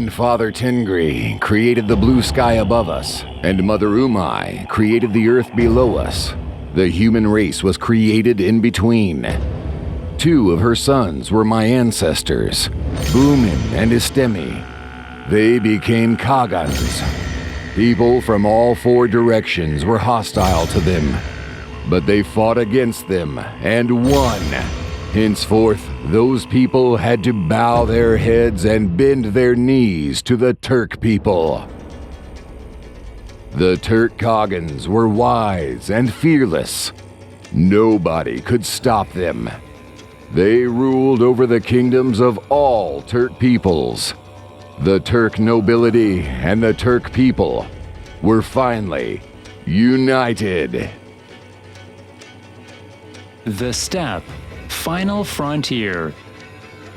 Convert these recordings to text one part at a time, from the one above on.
and Father Tengri created the blue sky above us, and Mother Umai created the earth below us. The human race was created in between. 2 of her sons were my ancestors, Bumin and Istemi. They became Khagans. People from all 4 directions were hostile to them, but they fought against them and won. Henceforth, those people had to bow their heads and bend their knees to the Turk people. The Turk Khagans were wise and fearless. Nobody could stop them. They ruled over the kingdoms of all Turk peoples. The Turk nobility and the Turk people were finally united. The Steppe, final frontier.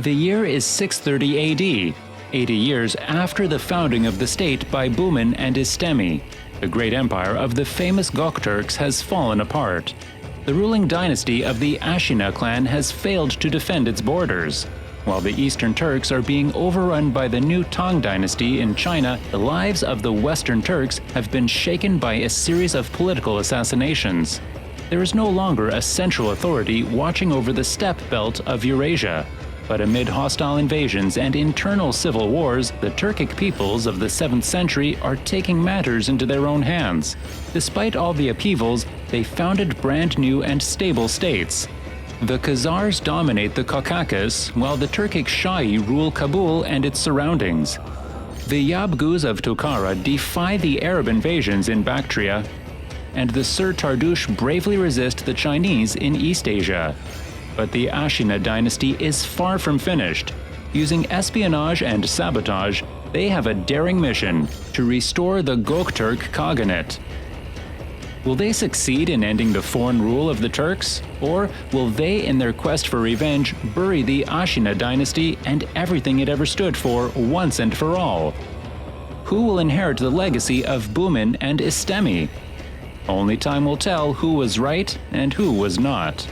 The year is 630 AD, 80 years after the founding of the state by Bumin and Istemi. The great empire of the famous Gokturks has fallen apart. The ruling dynasty of the Ashina clan has failed to defend its borders. While the Eastern Turks are being overrun by the new Tang dynasty in China, the lives of the Western Turks have been shaken by a series of political assassinations. There is no longer a central authority watching over the steppe belt of Eurasia. But amid hostile invasions and internal civil wars, the Turkic peoples of the 7th century are taking matters into their own hands. Despite all the upheavals, they founded brand new and stable states. The Khazars dominate the Caucasus, while the Turkic Shahi rule Kabul and its surroundings. The Yabgus of Tokhara defy the Arab invasions in Bactria, and the Syr Tardush bravely resist the Chinese in East Asia. But the Ashina dynasty is far from finished. Using espionage and sabotage, they have a daring mission to restore the Gokturk Khagante. Will they succeed in ending the foreign rule of the Turks? Or will they, in their quest for revenge, bury the Ashina dynasty and everything it ever stood for once and for all? Who will inherit the legacy of Bumin and Istemi? Only time will tell who was right and who was not.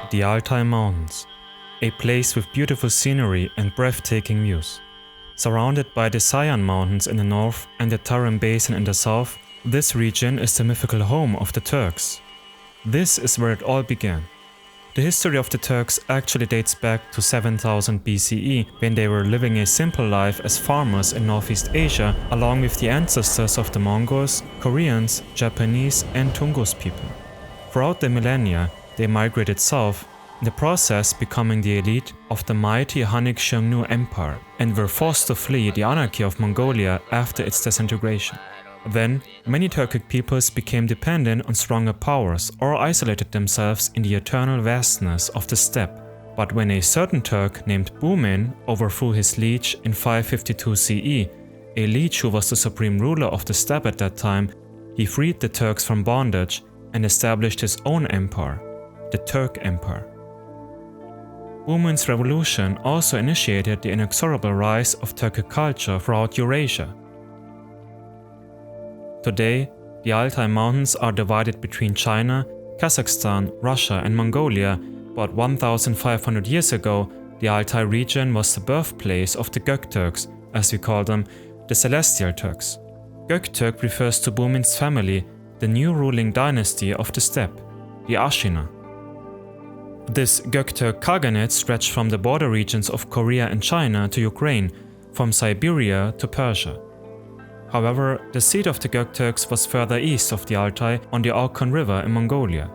The Altai Mountains, a place with beautiful scenery and breathtaking views. Surrounded by the Sayan Mountains in the north and the Tarim Basin in the south, this region is the mythical home of the Turks. This is where it all began. The history of the Turks actually dates back to 7000 BCE, when they were living a simple life as farmers in Northeast Asia, along with the ancestors of the Mongols, Koreans, Japanese and Tungus people. Throughout the millennia, they migrated south, in the process becoming the elite of the mighty Hunnic Xiongnu Empire, and were forced to flee the anarchy of Mongolia after its disintegration. Then, many Turkic peoples became dependent on stronger powers or isolated themselves in the eternal vastness of the steppe. But when a certain Turk named Bumin overthrew his liege in 552 CE, a liege who was the supreme ruler of the steppe at that time, he freed the Turks from bondage and established his own empire, the Turk Empire. Bumin's revolution also initiated the inexorable rise of Turkic culture throughout Eurasia. Today, the Altai Mountains are divided between China, Kazakhstan, Russia and Mongolia, but 1500 years ago, the Altai region was the birthplace of the Gokturks, as we call them, the Celestial Turks. Gokturk refers to Bumin's family, the new ruling dynasty of the steppe, the Ashina. This Gokturk Khaganate stretched from the border regions of Korea and China to Ukraine, from Siberia to Persia. However, the seat of the Gokturks was further east of the Altai on the Orkhon River in Mongolia.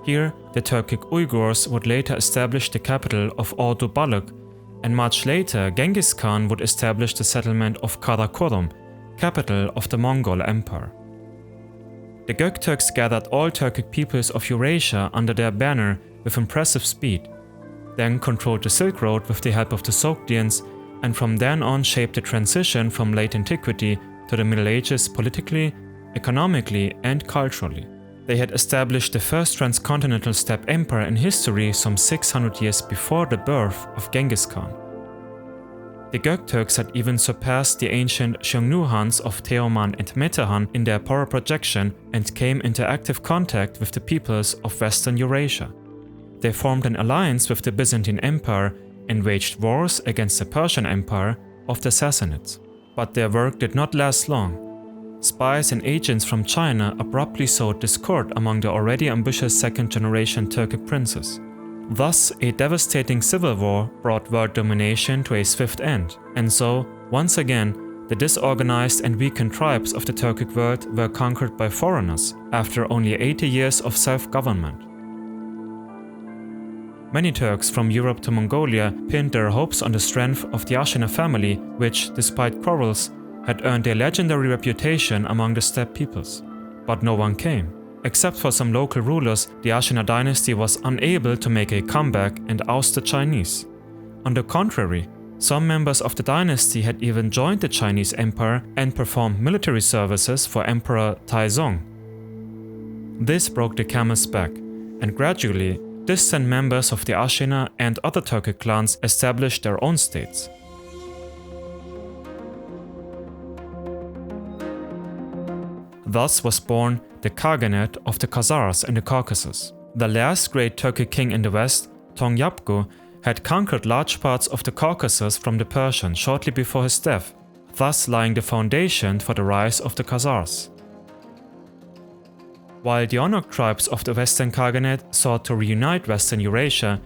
Here, the Turkic Uyghurs would later establish the capital of Ordu Balık, and much later Genghis Khan would establish the settlement of Karakorum, capital of the Mongol Empire. The Gokturks gathered all Turkic peoples of Eurasia under their banner with impressive speed. then controlled the Silk Road with the help of the Sogdians, and from then on shaped the transition from late antiquity to the Middle Ages politically, economically, and culturally. They had established the first transcontinental steppe empire in history some 600 years before the birth of Genghis Khan. The Gokturks had even surpassed the ancient Xiongnu Hans of Teoman and Metehan in their power projection and came into active contact with the peoples of Western Eurasia. They formed an alliance with the Byzantine Empire and waged wars against the Persian Empire of the Sassanids. But their work did not last long. Spies and agents from China abruptly sowed discord among the already ambitious second-generation Turkic princes. Thus, a devastating civil war brought world domination to a swift end, and so, once again, the disorganized and weakened tribes of the Turkic world were conquered by foreigners after only 80 years of self-government. Many Turks from Europe to Mongolia pinned their hopes on the strength of the Ashina family, which, despite quarrels, had earned a legendary reputation among the steppe peoples. But no one came. Except for some local rulers, the Ashina dynasty was unable to make a comeback and oust the Chinese. On the contrary, some members of the dynasty had even joined the Chinese Empire and performed military services for Emperor Taizong. This broke the camel's back, and gradually, distant members of the Ashina and other Turkic clans established their own states. Thus was born the Khaganate of the Khazars in the Caucasus. The last great Turkic king in the west, Tongyapgu, had conquered large parts of the Caucasus from the Persians shortly before his death, thus laying the foundation for the rise of the Khazars. While the Onok tribes of the Western Khaganate sought to reunite Western Eurasia,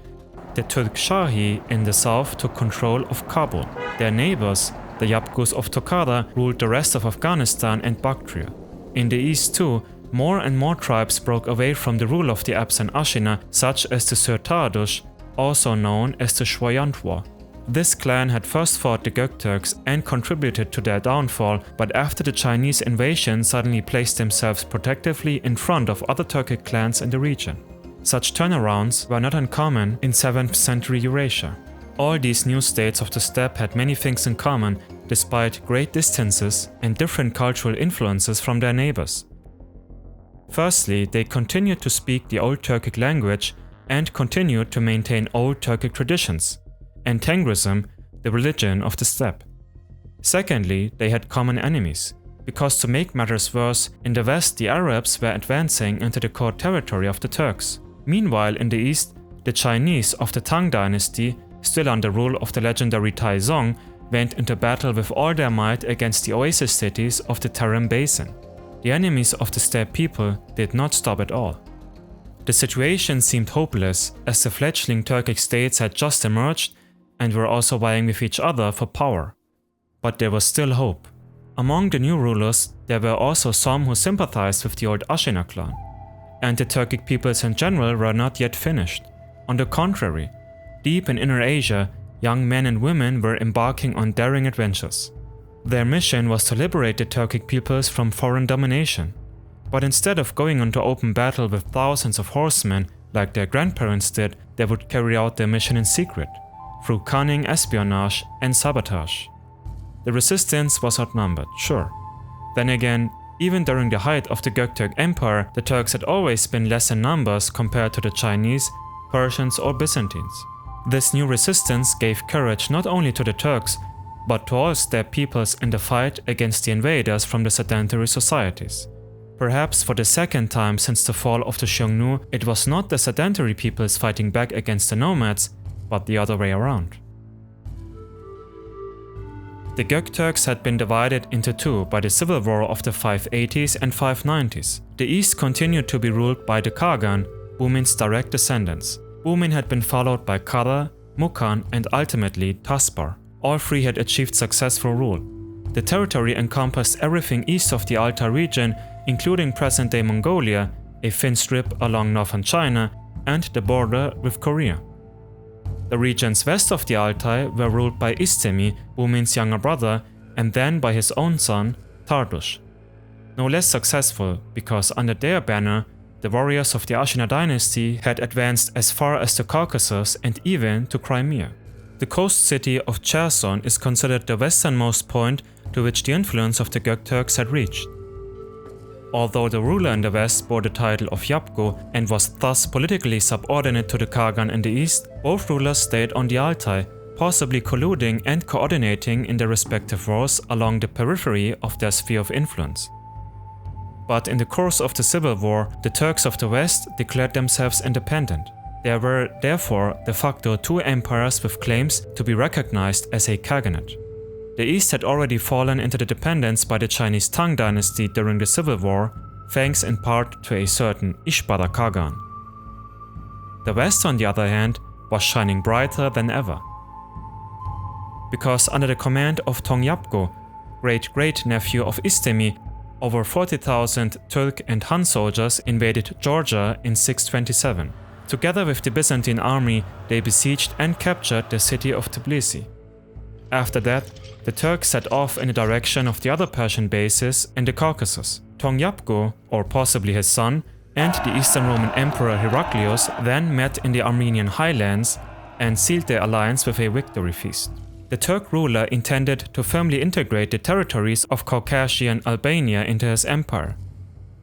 the Turkshahi in the south took control of Kabul. Their neighbors, the Yapgus of Tokhara, ruled the rest of Afghanistan and Bactria. In the east too, more and more tribes broke away from the rule of the absent Ashina, such as the Syr Tardush, also known as the Shwayantwa. This clan had first fought the Gokturks and contributed to their downfall, but after the Chinese invasion suddenly placed themselves protectively in front of other Turkic clans in the region. Such turnarounds were not uncommon in 7th century Eurasia. All these new states of the steppe had many things in common, despite great distances and different cultural influences from their neighbors. Firstly, they continued to speak the Old Turkic language and continued to maintain old Turkic traditions, and Tengrism, the religion of the steppe. Secondly, they had common enemies, because to make matters worse, in the west the Arabs were advancing into the core territory of the Turks. Meanwhile, in the east, the Chinese of the Tang dynasty, still under rule of the legendary Taizong, went into battle with all their might against the oasis cities of the Tarim Basin. The enemies of the steppe people did not stop at all. The situation seemed hopeless, as the fledgling Turkic states had just emerged and were also vying with each other for power. But there was still hope. Among the new rulers, there were also some who sympathized with the old Ashina clan. And the Turkic peoples in general were not yet finished. On the contrary, deep in Inner Asia, young men and women were embarking on daring adventures. Their mission was to liberate the Turkic peoples from foreign domination. But instead of going into open battle with thousands of horsemen, like their grandparents did, they would carry out their mission in secret, through cunning, espionage, and sabotage. The resistance was outnumbered, sure. Then again, even during the height of the Gokturk Empire, the Turks had always been less in numbers compared to the Chinese, Persians, or Byzantines. This new resistance gave courage not only to the Turks, but to all steppe peoples in the fight against the invaders from the sedentary societies. Perhaps for the second time since the fall of the Xiongnu, it was not the sedentary peoples fighting back against the nomads, but the other way around. The Gokturks had been divided into two by the civil war of the 580s and 590s. The east continued to be ruled by the Chang'an, Bumin's direct descendants. Bumin had been followed by Kara, Mukhan, and ultimately Taspar. All three had achieved successful rule. The territory encompassed everything east of the Altai region, including present-day Mongolia, a thin strip along northern China, and the border with Korea. The regions west of the Altai were ruled by Istemi, Bumin's younger brother, and then by his own son, Tardush. No less successful, because under their banner, the warriors of the Ashina dynasty had advanced as far as the Caucasus and even to Crimea. The coast city of Cherson is considered the westernmost point to which the influence of the Gokturks had reached. Although the ruler in the west bore the title of Yapgo and was thus politically subordinate to the Khagan in the east, both rulers stayed on the Altai, possibly colluding and coordinating in their respective wars along the periphery of their sphere of influence. But in the course of the civil war, the Turks of the west declared themselves independent. There were therefore de facto two empires with claims to be recognized as a Khaganate. The east had already fallen into the dependence by the Chinese Tang dynasty during the civil war, thanks in part to a certain Ishbara Khagan. The west, on the other hand, was shining brighter than ever. Because under the command of Tongyapgo, great-great-nephew of Istemi, over 40,000 Turk and Han soldiers invaded Georgia in 627. Together with the Byzantine army, they besieged and captured the city of Tbilisi. After that, the Turks set off in the direction of the other Persian bases in the Caucasus. Tongyapgo, or possibly his son, and the Eastern Roman Emperor Heraclius then met in the Armenian highlands and sealed their alliance with a victory feast. The Turk ruler intended to firmly integrate the territories of Caucasian Albania into his empire.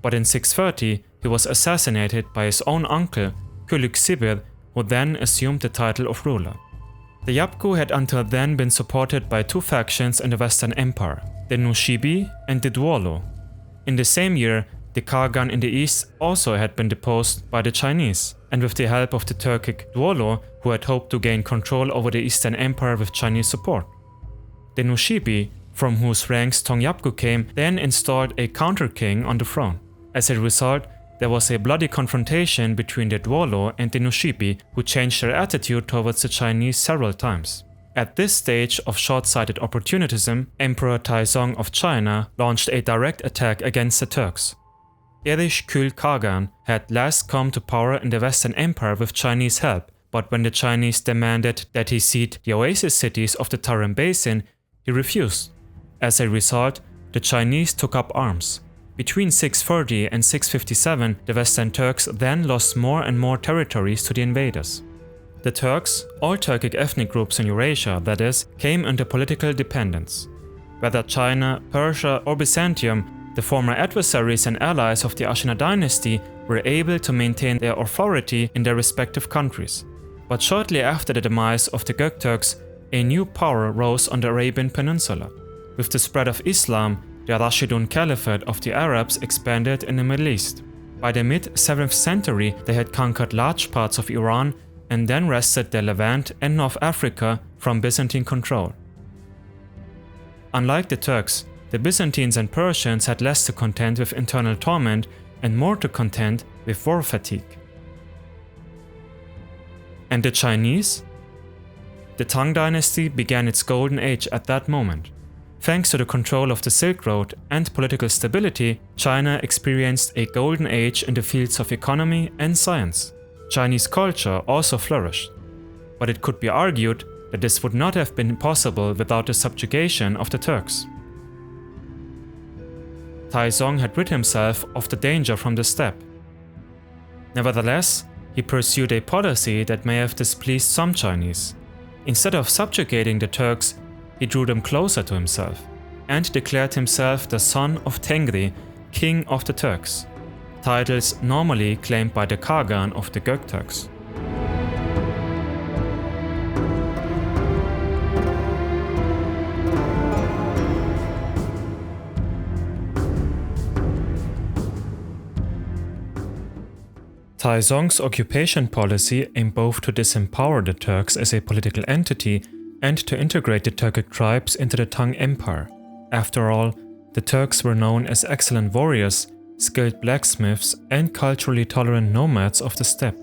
But in 630, he was assassinated by his own uncle, Kulik Sibir, who then assumed the title of ruler. The Yapgu had until then been supported by two factions in the Western Empire, the Nushibi and the Duolo. In the same year, the Khagan in the east also had been deposed by the Chinese, and with the help of the Turkic Duolo, who had hoped to gain control over the Eastern Empire with Chinese support. The Nushibi, from whose ranks Tongyapgu came, then installed a counter-king on the throne. As a result, there was a bloody confrontation between the Duolo and the Nushibi, who changed their attitude towards the Chinese several times. At this stage of short-sighted opportunism, Emperor Taizong of China launched a direct attack against the Turks. Erish Kül Khagan had last come to power in the Western Empire with Chinese help, but when the Chinese demanded that he cede the oasis cities of the Tarim Basin, he refused. As a result, the Chinese took up arms. Between 630 and 657, the Western Turks then lost more and more territories to the invaders. The Turks, all Turkic ethnic groups in Eurasia that is, came under political dependence. Whether China, Persia or Byzantium, the former adversaries and allies of the Ashina dynasty were able to maintain their authority in their respective countries. But shortly after the demise of the Gokturks, a new power rose on the Arabian Peninsula. With the spread of Islam, the Rashidun Caliphate of the Arabs expanded in the Middle East. By the mid-7th century, they had conquered large parts of Iran and then wrested the Levant and North Africa from Byzantine control. Unlike the Turks, the Byzantines and Persians had less to contend with internal torment and more to contend with war fatigue. And the Chinese? The Tang dynasty began its golden age at that moment. Thanks to the control of the Silk Road and political stability, China experienced a golden age in the fields of economy and science. Chinese culture also flourished. But it could be argued that this would not have been possible without the subjugation of the Turks. Taizong had rid himself of the danger from the steppe. Nevertheless, he pursued a policy that may have displeased some Chinese. Instead of subjugating the Turks, he drew them closer to himself and declared himself the son of Tengri, king of the Turks, titles normally claimed by the Khagan of the Gokturks. Taizong's occupation policy aimed both to disempower the Turks as a political entity and to integrate the Turkic tribes into the Tang Empire. After all, the Turks were known as excellent warriors, skilled blacksmiths, and culturally tolerant nomads of the steppe.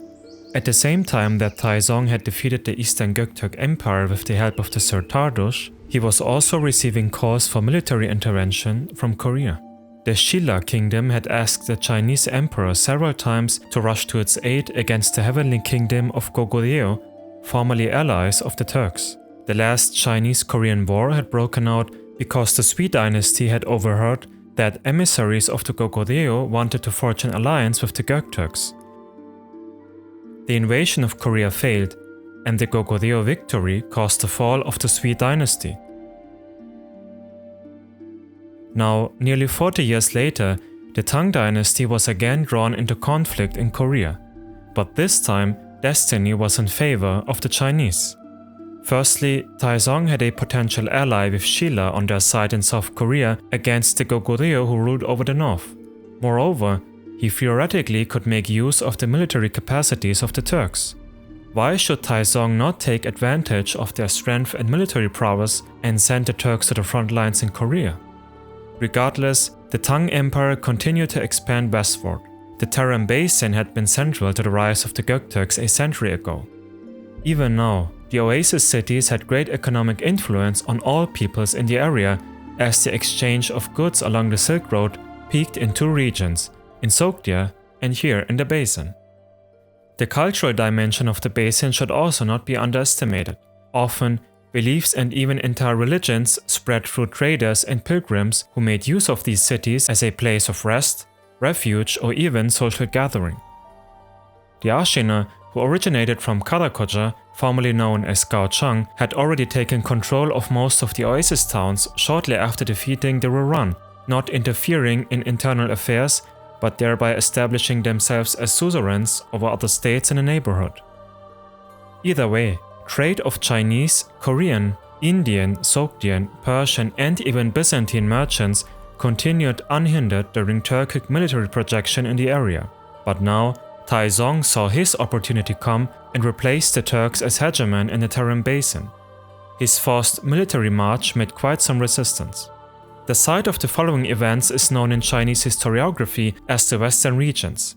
At the same time that Taizong had defeated the Eastern Gokturk Empire with the help of the Syr Tardush, he was also receiving calls for military intervention from Korea. The Shilla kingdom had asked the Chinese emperor several times to rush to its aid against the heavenly kingdom of Goguryeo, formerly allies of the Turks. The last Chinese-Korean war had broken out because the Sui dynasty had overheard that emissaries of the Goguryeo wanted to forge an alliance with the Gokturks. The invasion of Korea failed, and the Goguryeo victory caused the fall of the Sui dynasty. Now, nearly 40 years later, the Tang dynasty was again drawn into conflict in Korea, but this time destiny was in favor of the Chinese. Firstly, Taizong had a potential ally with Shilla on their side in South Korea against the Goguryeo who ruled over the north. Moreover, he theoretically could make use of the military capacities of the Turks. Why should Taizong not take advantage of their strength and military prowess and send the Turks to the front lines in Korea? Regardless, the Tang Empire continued to expand westward. The Tarim Basin had been central to the rise of the Gokturks a century ago. Even now, the oasis cities had great economic influence on all peoples in the area, as the exchange of goods along the Silk Road peaked in two regions, in Sogdia and here in the basin. The cultural dimension of the basin should also not be underestimated. Often, beliefs and even entire religions spread through traders and pilgrims who made use of these cities as a place of rest, refuge, or even social gathering. The Ashina, who originated from Karakoja, formerly known as Gaochang, had already taken control of most of the oasis towns shortly after defeating the Ruran, not interfering in internal affairs, but thereby establishing themselves as suzerains over other states in the neighborhood. Either way, trade of Chinese, Korean, Indian, Sogdian, Persian, and even Byzantine merchants continued unhindered during Turkic military projection in the area. But now, Taizong saw his opportunity come and replaced the Turks as hegemon in the Tarim Basin. His forced military march met quite some resistance. The site of the following events is known in Chinese historiography as the Western regions.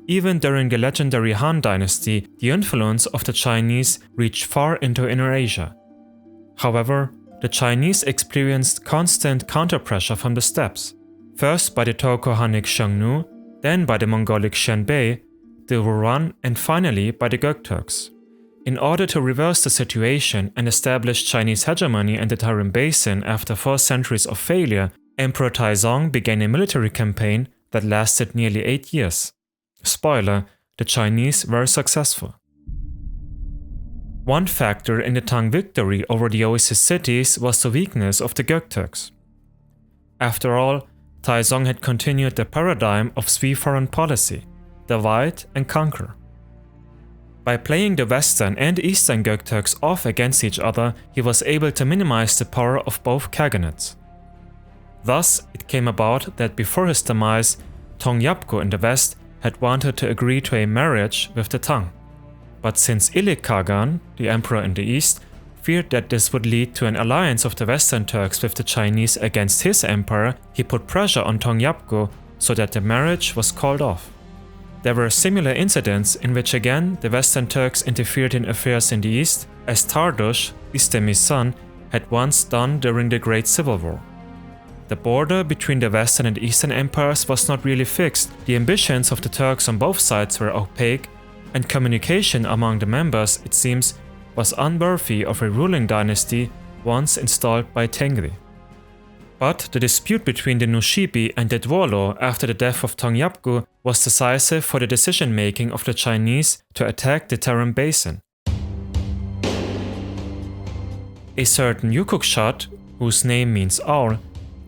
Even during the legendary Han Dynasty, the influence of the Chinese reached far into Inner Asia. However, the Chinese experienced constant counter-pressure from the steppes, first by the Turco-Hunnic Xiongnu, then by the Mongolic Xianbei, the Ruran, and finally by the Gokturks. In order to reverse the situation and establish Chinese hegemony in the Tarim Basin after 4 centuries of failure, Emperor Taizong began a military campaign that lasted nearly 8 years. Spoiler, the Chinese were successful. One factor in the Tang victory over the oasis cities was the weakness of the Gokturks. After all, Taizong had continued the paradigm of Sui foreign policy: divide and conquer. By playing the Western and Eastern Gokturks off against each other, he was able to minimize the power of both Khaganates. Thus, it came about that before his demise, Tongyapgo in the west had wanted to agree to a marriage with the Tang. But since Ilik Khagan, the emperor in the east, feared that this would lead to an alliance of the Western Turks with the Chinese against his empire, he put pressure on Tongyapgo so that the marriage was called off. There were similar incidents in which again the Western Turks interfered in affairs in the east, as Tardush, Istemi's son, had once done during the Great Civil War. The border between the Western and Eastern empires was not really fixed, the ambitions of the Turks on both sides were opaque, and communication among the members, it seems, was unworthy of a ruling dynasty once installed by Tengri. But the dispute between the Nushibi and the Dwolo after the death of Tongyapgo was decisive for the decision-making of the Chinese to attack the Tarim Basin. A certain Yukukshat, whose name means owl,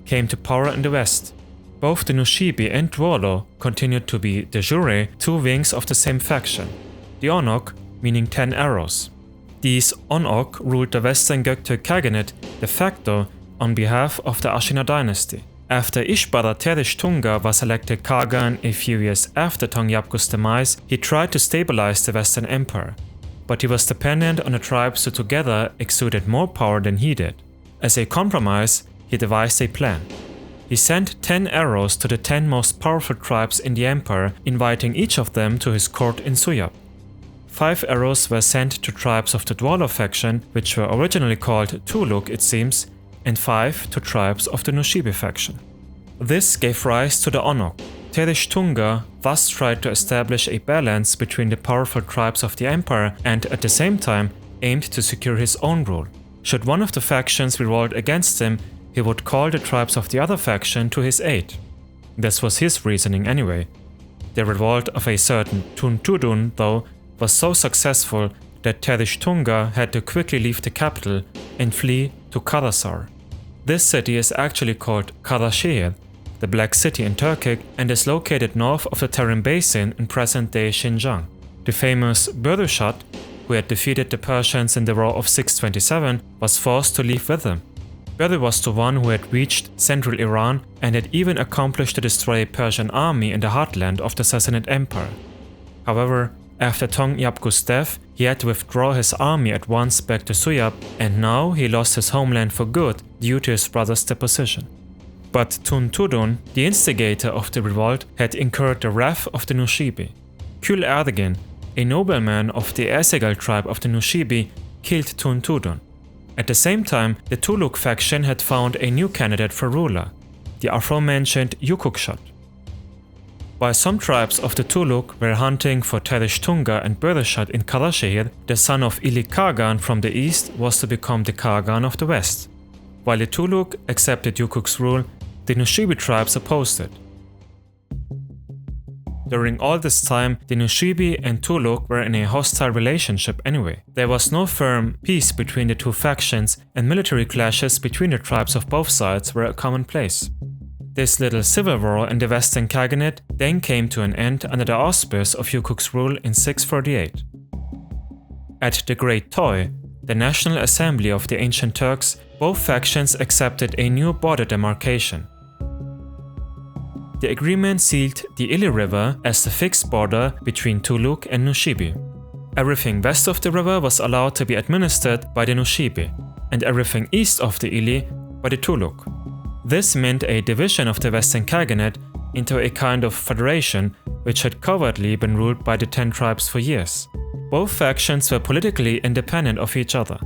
came to power in the west. Both the Nushibi and Dwolo continued to be de jure 2 wings of the same faction, the Onok meaning 10 arrows. These Onok ruled the Western Gokturk Khaganate de facto on behalf of the Ashina dynasty. After Ishbara Terishtunga was elected Khagan a few years after Tongyapgo's demise, he tried to stabilize the Western Empire, but he was dependent on the tribes who together exuded more power than he did. As a compromise, he devised a plan. He sent 10 arrows to the 10 most powerful tribes in the empire, inviting each of them to his court in Suyab. 5 arrows were sent to tribes of the Dwalo faction, which were originally called Tuluk it seems, and 5 to tribes of the Nushibi faction. This gave rise to the Onok. Terishtunga thus tried to establish a balance between the powerful tribes of the empire and at the same time aimed to secure his own rule. Should one of the factions revolt against him, he would call the tribes of the other faction to his aid. This was his reasoning anyway. The revolt of a certain Tun Tudun, though, was so successful that Terish Tunga had to quickly leave the capital and flee to Karasar. This city is actually called Karashehir, the Black City in Turkic, and is located north of the Tarim Basin in present-day Xinjiang. The famous Burdushat, who had defeated the Persians in the War of 627, was forced to leave with them. Berdu was the one who had reached central Iran and had even accomplished to destroy a Persian army in the heartland of the Sassanid Empire. However, after Tong Yapgu's death, he had to withdraw his army at once back to Suyab, and now he lost his homeland for good due to his brother's deposition. But Tun Tudun, the instigator of the revolt, had incurred the wrath of the Nushibi. Kül Erdegin, a nobleman of the Esegal tribe of the Nushibi, killed Tun Tudun. At the same time, the Tuluk faction had found a new candidate for ruler, the aforementioned Yukukshat. While some tribes of the Tuluk were hunting for Terish Tunga and Burdushat in Karashehir, the son of Ili Khagan from the east was to become the Khagan of the west. While the Tuluk accepted Yukuk's rule, the Nushibi tribes opposed it. During all this time, the Nushibi and Tuluk were in a hostile relationship anyway. There was no firm peace between the two factions, and military clashes between the tribes of both sides were a commonplace. This little civil war in the Western Khaganate then came to an end under the auspice of Yukuk's rule in 648. At the Great Toy, the National Assembly of the ancient Turks, both factions accepted a new border demarcation. The agreement sealed the Ili River as the fixed border between Tuluk and Nushibi. Everything west of the river was allowed to be administered by the Nushibi, and everything east of the Ili by the Tuluk. This meant a division of the Western Khaganate into a kind of federation which had covertly been ruled by the 10 tribes for years. Both factions were politically independent of each other.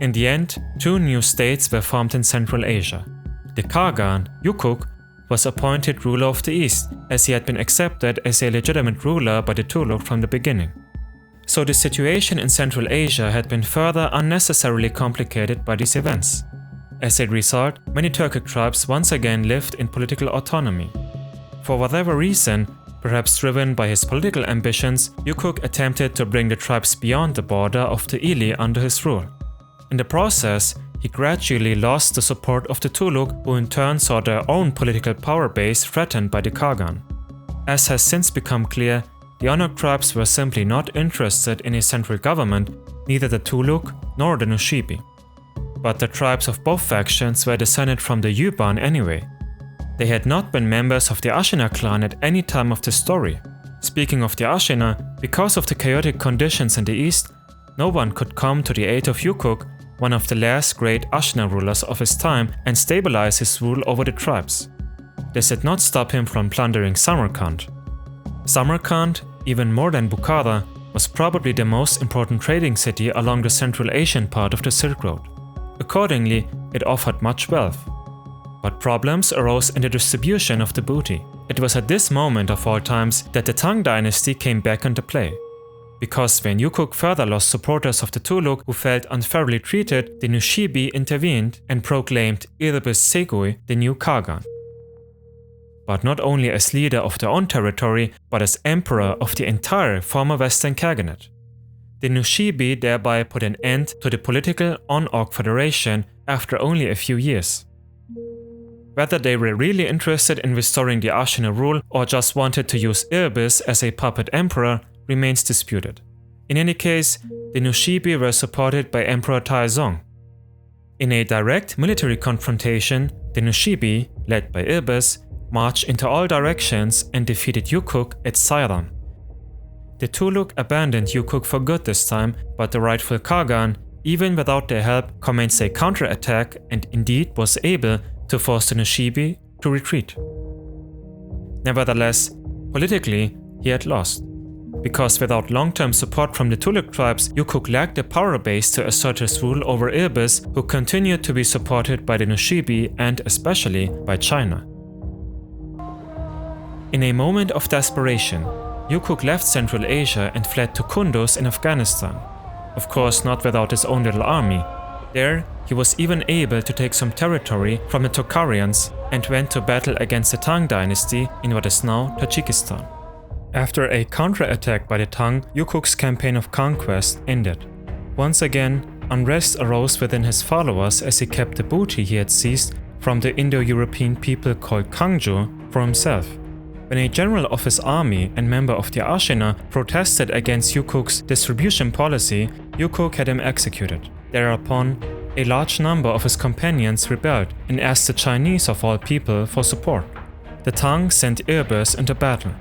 In the end, 2 new states were formed in Central Asia. The Khagan, Yukuk, was appointed ruler of the East, as he had been accepted as a legitimate ruler by the Tuluk from the beginning. So the situation in Central Asia had been further unnecessarily complicated by these events. As a result, many Turkic tribes once again lived in political autonomy. For whatever reason, perhaps driven by his political ambitions, Yukuk attempted to bring the tribes beyond the border of the Ili under his rule. In the process, he gradually lost the support of the Tuluk, who in turn saw their own political power base threatened by the Khagan. As has since become clear, the Onok tribes were simply not interested in a central government, neither the Tuluk nor the Nushibi. But the tribes of both factions were descended from the Yuban anyway. They had not been members of the Ashina clan at any time of the story. Speaking of the Ashina, because of the chaotic conditions in the east, no one could come to the aid of Yukuk, one of the last great Ashina rulers of his time, and stabilize his rule over the tribes. This did not stop him from plundering Samarkand. Samarkand, even more than Bukhara, was probably the most important trading city along the Central Asian part of the Silk Road. Accordingly, it offered much wealth. But problems arose in the distribution of the booty. It was at this moment of all times that the Tang dynasty came back into play. Because when Yukuk further lost supporters of the Tuluk who felt unfairly treated, the Nushibi intervened and proclaimed Irbis Segui the new Khagan. But not only as leader of their own territory, but as emperor of the entire former Western Khaganate. The Nushibi thereby put an end to the political On-Ok Federation after only a few years. Whether they were really interested in restoring the Ashina rule or just wanted to use Irbis as a puppet emperor remains disputed. In any case, the Nushibi were supported by Emperor Taizong. In a direct military confrontation, the Nushibi, led by Irbis, marched into all directions and defeated Yukuk at Sairam. The Tuluk abandoned Yukuk for good this time, but the rightful Khagan, even without their help, commenced a counterattack and indeed was able to force the Nushibi to retreat. Nevertheless, politically, he had lost. Because without long-term support from the Tuluk tribes, Yukuk lacked the power base to assert his rule over Irbis, who continued to be supported by the Nushibi and especially by China. In a moment of desperation, Yukuk left Central Asia and fled to Kunduz in Afghanistan. Of course, not without his own little army. There, he was even able to take some territory from the Tokharians and went to battle against the Tang dynasty in what is now Tajikistan. After a counterattack by the Tang, Yukuk's campaign of conquest ended. Once again, unrest arose within his followers as he kept the booty he had seized from the Indo-European people called Kangju for himself. When a general of his army and member of the Ashina protested against Yukuk's distribution policy, Yukuk had him executed. Thereupon, a large number of his companions rebelled and asked the Chinese of all people for support. The Tang sent Irbis into battle.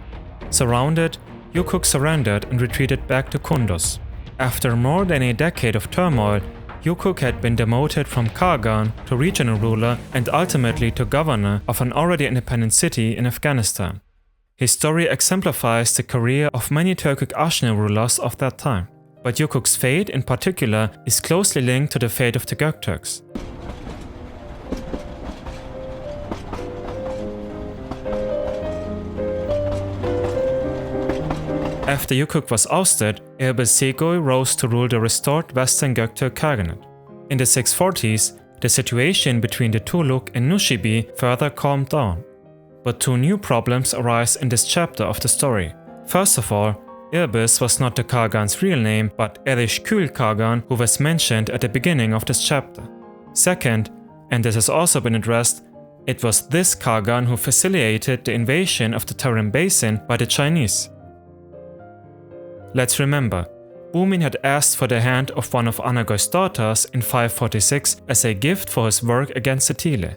Surrounded, Yukuk surrendered and retreated back to Kunduz. After more than a decade of turmoil, Yukuk had been demoted from Chang'an to regional ruler and ultimately to governor of an already independent city in Afghanistan. His story exemplifies the career of many Turkic Ashina rulers of that time, but Yukuk's fate in particular is closely linked to the fate of the Gokturks. After Yukuk was ousted, Erbes Segoi rose to rule the restored Western Gokturk Khagante. In the 640s, the situation between the Tuluk and Nushibi further calmed down. But two new problems arise in this chapter of the story. First of all, Erbes was not the Khagan's real name, but Ereshkul Khagan, who was mentioned at the beginning of this chapter. Second, and this has also been addressed, it was this Khagan who facilitated the invasion of the Tarim Basin by the Chinese. Let's remember, Bumin had asked for the hand of one of Anagoy's daughters in 546 as a gift for his work against the Tile.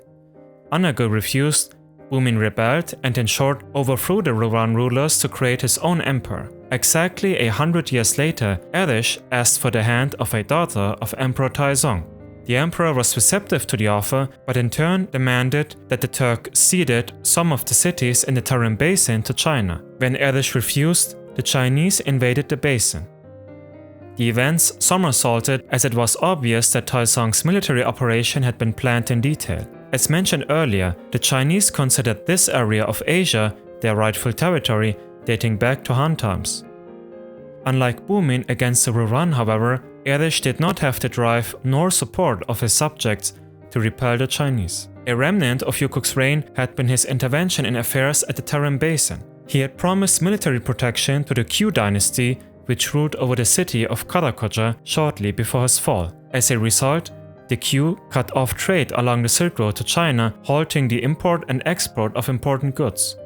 Anagoy refused, Bumin rebelled and in short overthrew the Ruran rulers to create his own empire. Exactly 100 years later, Eresh asked for the hand of a daughter of Emperor Taizong. The emperor was receptive to the offer, but in turn demanded that the Turk ceded some of the cities in the Tarim Basin to China. When Eresh refused, the Chinese invaded the basin. The events somersaulted as it was obvious that Taizong's military operation had been planned in detail. As mentioned earlier, the Chinese considered this area of Asia their rightful territory, dating back to Han times. Unlike Bumin against the Ruran, however, Eresh did not have the drive nor support of his subjects to repel the Chinese. A remnant of Yukuk's reign had been his intervention in affairs at the Tarim Basin. He had promised military protection to the Q dynasty, which ruled over the city of Karakoja shortly before his fall. As a result, the Q cut off trade along the Silk Road to China, halting the import and export of important goods.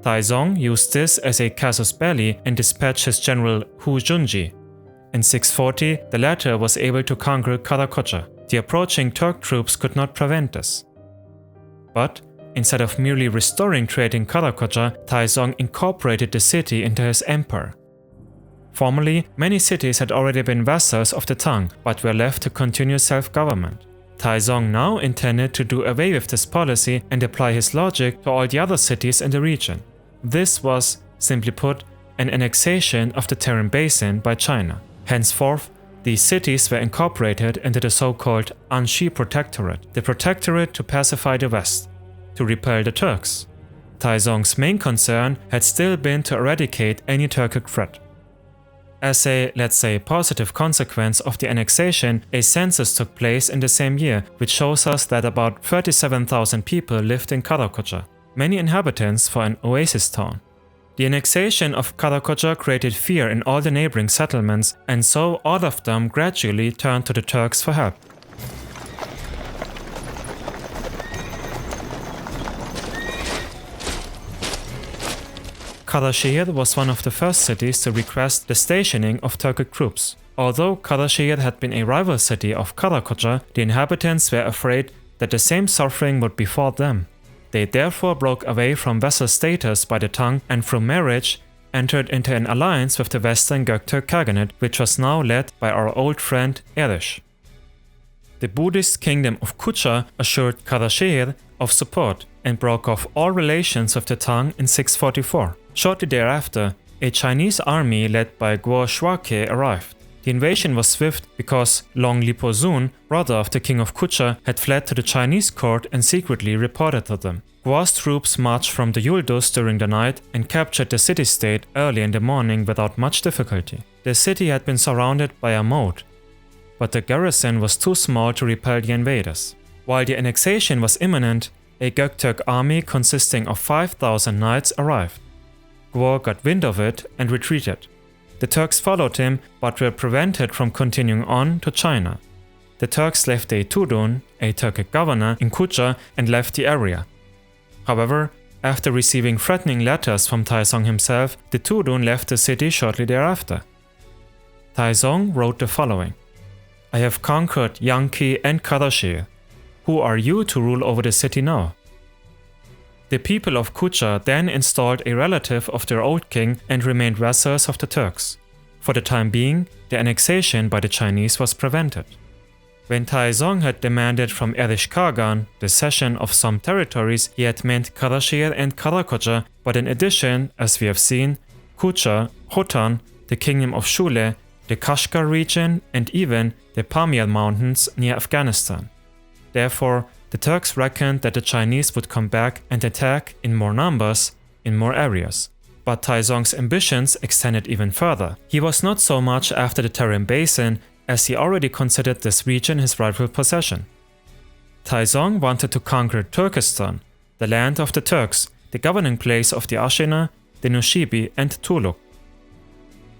Taizong used this as a casus belli and dispatched his general Hu Junji. In 640, the latter was able to conquer Karakoja. The approaching Turk troops could not prevent this. But instead of merely restoring trade in Karakoja, Taizong incorporated the city into his empire. Formerly, many cities had already been vassals of the Tang, but were left to continue self-government. Taizong now intended to do away with this policy and apply his logic to all the other cities in the region. This was, simply put, an annexation of the Tarim Basin by China. Henceforth, these cities were incorporated into the so-called Anshi Protectorate, the protectorate to pacify the West, to repel the Turks. Taizong's main concern had still been to eradicate any Turkic threat. As a, let's say, positive consequence of the annexation, a census took place in the same year, which shows us that about 37,000 people lived in Karakoja, many inhabitants for an oasis town. The annexation of Karakoja created fear in all the neighboring settlements, and so all of them gradually turned to the Turks for help. Karashehir was one of the first cities to request the stationing of Turkic troops. Although Karashehir had been a rival city of Karakoja, the inhabitants were afraid that the same suffering would befall them. They therefore broke away from vassal status by the Tang and through marriage entered into an alliance with the Western Gokturk Khagante, which was now led by our old friend Eresh. The Buddhist kingdom of Kucha assured Karashehir of support and broke off all relations with the Tang in 644. Shortly thereafter, a Chinese army led by Guo Shuake arrived. The invasion was swift because Long Lipo Zun, brother of the king of Kucha, had fled to the Chinese court and secretly reported to them. Guo's troops marched from the Yuldus during the night and captured the city-state early in the morning without much difficulty. The city had been surrounded by a moat. but the garrison was too small to repel the invaders. While the annexation was imminent, a Gokturk army consisting of 5,000 knights arrived. Gwor got wind of it and retreated. The Turks followed him but were prevented from continuing on to China. The Turks left a Tudun, a Turkic governor, in Kucha and left the area. However, after receiving threatening letters from Taizong himself, the Tudun left the city shortly thereafter. Taizong wrote the following: "I have conquered Yanqi and Karashir. Who are you to rule over the city now?" The people of Kucha then installed a relative of their old king and remained vassals of the Turks. For the time being, the annexation by the Chinese was prevented. When Taizong had demanded from Erish Khagan the cession of some territories, he had meant Karashir and Karakocha, but in addition, as we have seen, Kucha, Khotan, the kingdom of Shule, the Kashgar region, and even the Pamir Mountains near Afghanistan. Therefore, the Turks reckoned that the Chinese would come back and attack in more numbers, in more areas. But Taizong's ambitions extended even further. He was not so much after the Tarim Basin, as he already considered this region his rightful possession. Taizong wanted to conquer Turkestan, the land of the Turks, the governing place of the Ashina, the Nushibi, and Tuluk.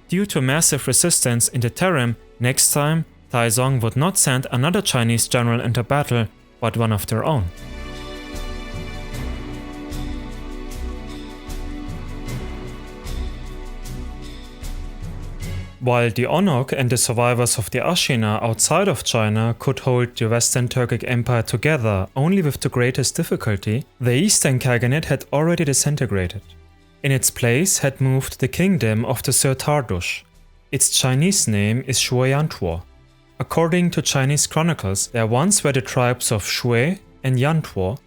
Due to massive resistance in the Tarim, next time Taizong would not send another Chinese general into battle, but one of their own. While the Onok and the survivors of the Ashina outside of China could hold the Western Turkic Empire together only with the greatest difficulty, the Eastern Khaganate had already disintegrated. In its place had moved the kingdom of the Syr Tardush. Its Chinese name is Shui-Yantuo. According to Chinese chronicles, there once were the tribes of Shui and Yantuo,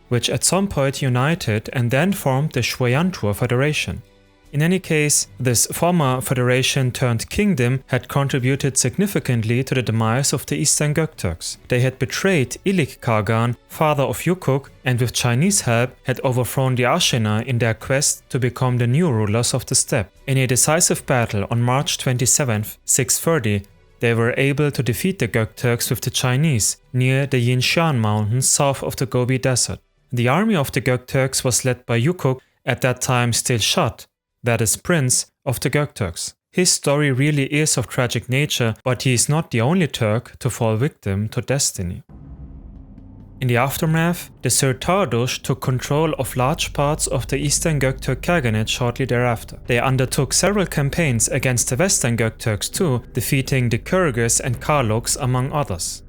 which at some point united and then formed the Shui-Yantuo Federation. In any case, this former federation turned kingdom had contributed significantly to the demise of the Eastern Gokturks. They had betrayed Ilik Khagan, father of Yukuk, and with Chinese help had overthrown the Ashina in their quest to become the new rulers of the steppe. In a decisive battle on March 27, 630, they were able to defeat the Gokturks with the Chinese near the Yinshan mountains south of the Gobi Desert. The army of the Gokturks was led by Yukuk, at that time still Shad, that is Prince of the Gokturks. His story really is of tragic nature, but he is not the only Turk to fall victim to destiny. In the aftermath, the Syr Tardush took control of large parts of the Eastern Gokturk Khagante shortly thereafter. They undertook several campaigns against the Western Gokturks too, defeating the Kyrgyz and Karluks among others.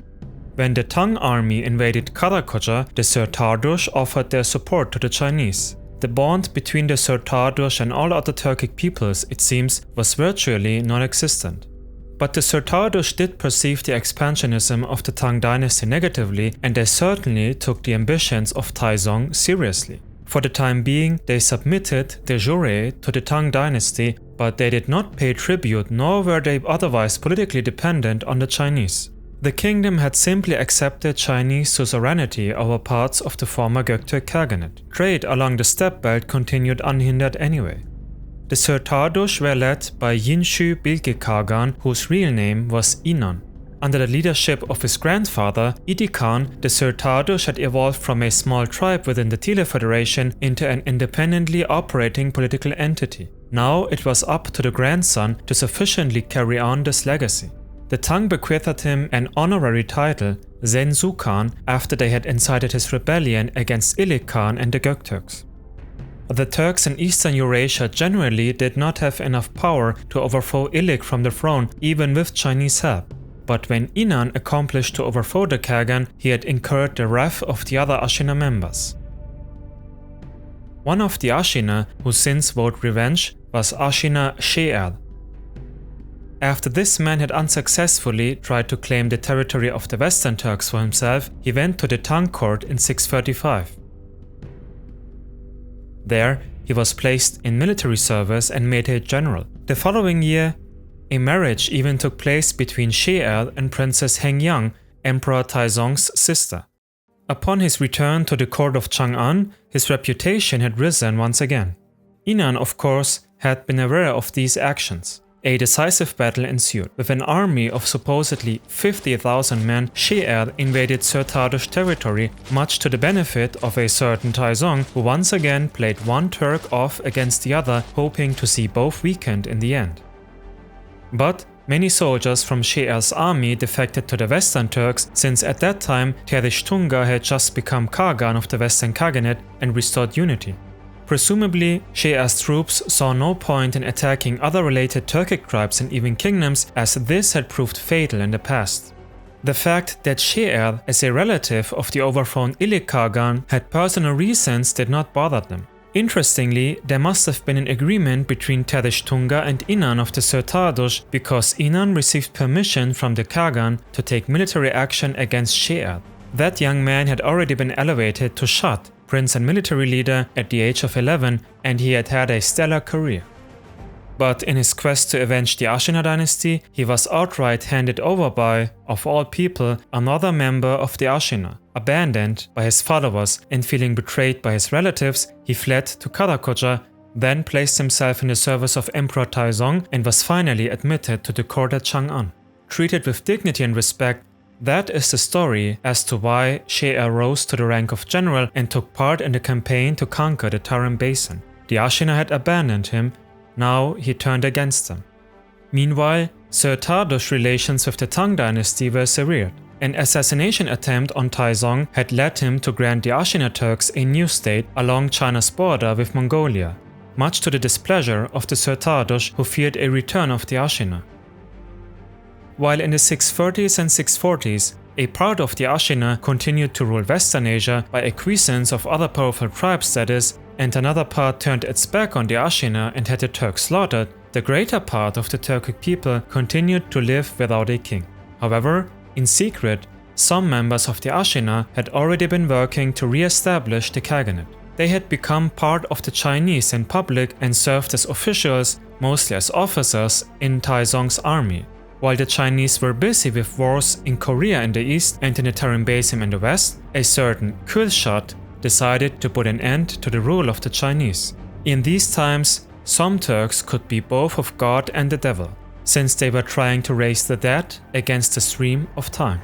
When the Tang army invaded Karakocha, the Syr Tardush offered their support to the Chinese. The bond between the Syr Tardush and all other Turkic peoples, it seems, was virtually non-existent. But the Syr Tardush did perceive the expansionism of the Tang dynasty negatively, and they certainly took the ambitions of Taizong seriously. For the time being, they submitted de jure to the Tang dynasty, but they did not pay tribute nor were they otherwise politically dependent on the Chinese. The kingdom had simply accepted Chinese suzerainty over parts of the former Gokturk Khaganate. Trade along the steppe belt continued unhindered anyway. The Syr Tardush were led by Yinshu Bilge Khagan, whose real name was Inan. Under the leadership of his grandfather, Idi Khan, the Syr Tardush had evolved from a small tribe within the Tile Federation into an independently operating political entity. Now it was up to the grandson to sufficiently carry on this legacy. The Tang bequeathed him an honorary title, Zenzu Khan, after they had incited his rebellion against Ilik Khan and the Gokturks. The Turks in Eastern Eurasia generally did not have enough power to overthrow Ilik from the throne even with Chinese help. But when Inan accomplished to overthrow the Khagan, he had incurred the wrath of the other Ashina members. One of the Ashina who since vowed revenge was Ashina She'er. After this man had unsuccessfully tried to claim the territory of the Western Turks for himself, he went to the Tang court in 635. There, he was placed in military service and made a general. The following year, a marriage even took place between She'er and Princess Hengyang, Emperor Taizong's sister. Upon his return to the court of Chang'an, his reputation had risen once again. Inan, of course, had been aware of these actions. A decisive battle ensued. With an army of supposedly 50,000 men, She'er invaded Syr Tardush territory, much to the benefit of a certain Taizong, who once again played one Turk off against the other, hoping to see both weakened in the end. But many soldiers from She'er's army defected to the Western Turks, since at that time Terishtunga had just become Khagan of the Western Khaganate and restored unity. Presumably, She'er's troops saw no point in attacking other related Turkic tribes and even kingdoms, as this had proved fatal in the past. The fact that She'er, as a relative of the overthrown Ilik Khagan, had personal reasons did not bother them. Interestingly, there must have been an agreement between Terishtunga and Inan of the Syr Tardush, because Inan received permission from the Khagan to take military action against She'er. That young man had already been elevated to Shat, prince and military leader, at the age of 11, and he had had a stellar career. But in his quest to avenge the Ashina dynasty, he was outright handed over by, of all people, another member of the Ashina. Abandoned by his followers and feeling betrayed by his relatives, he fled to Karakoja, then placed himself in the service of Emperor Taizong and was finally admitted to the court at Chang'an. Treated with dignity and respect, that is the story as to why She'er rose to the rank of general and took part in the campaign to conquer the Tarim Basin. The Ashina had abandoned him, now he turned against them. Meanwhile, Syr Tardush relations with the Tang dynasty were severed. An assassination attempt on Taizong had led him to grant the Ashina Turks a new state along China's border with Mongolia, much to the displeasure of the Syr Tardush, who feared a return of the Ashina. While in the 630s and 640s, a part of the Ashina continued to rule Western Asia by acquiescence of other powerful tribes, that is, and another part turned its back on the Ashina and had the Turks slaughtered, the greater part of the Turkic people continued to live without a king. However, in secret, some members of the Ashina had already been working to re-establish the Khaganate. They had become part of the Chinese in public and served as officials, mostly as officers, in Taizong's army. While the Chinese were busy with wars in Korea in the east and in the Tarim Basin in the west, a certain Kürşat decided to put an end to the rule of the Chinese. In these times, some Turks could be both of God and the devil, since they were trying to raise the dead against the stream of time.